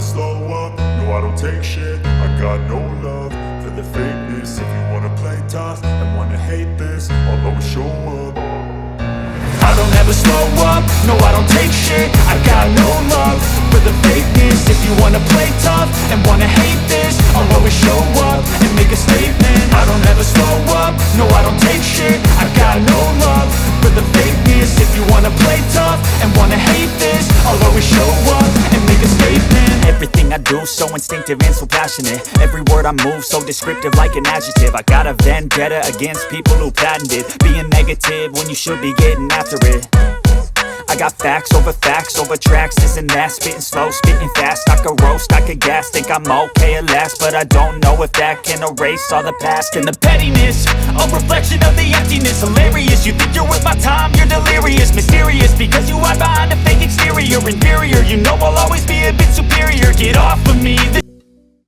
slow up, no I don't take shit. I got no love for the fakeness. If you wanna play tough and wanna hate this, I'll always show up. I don't ever slow up, no I don't take shit. I got no love for the fakeness. If you wanna play tough and wanna hate this, I'll always show up and make a statement. I don't ever slow up, no I don't take shit. I got no love for the fakeness. If you wanna play tough and wanna hate this, I'll always show up and make a statement. Everything I do so instinctive and so passionate. Every word I move so descriptive like an adjective. I got a vendetta against people who patented being negative when you should be getting after it. I got facts over tracks, this and that. Spitting slow, spitting fast, I could roast, I could gas. Think I'm okay at last, but I don't know if that can erase all the past. And the pettiness, a reflection of the emptiness. Hilarious, you think you're worth my time, you're delirious. Mysterious, because you hide behind a fake exterior. Inferior, you know I'll always be a bit superior. Get off of me,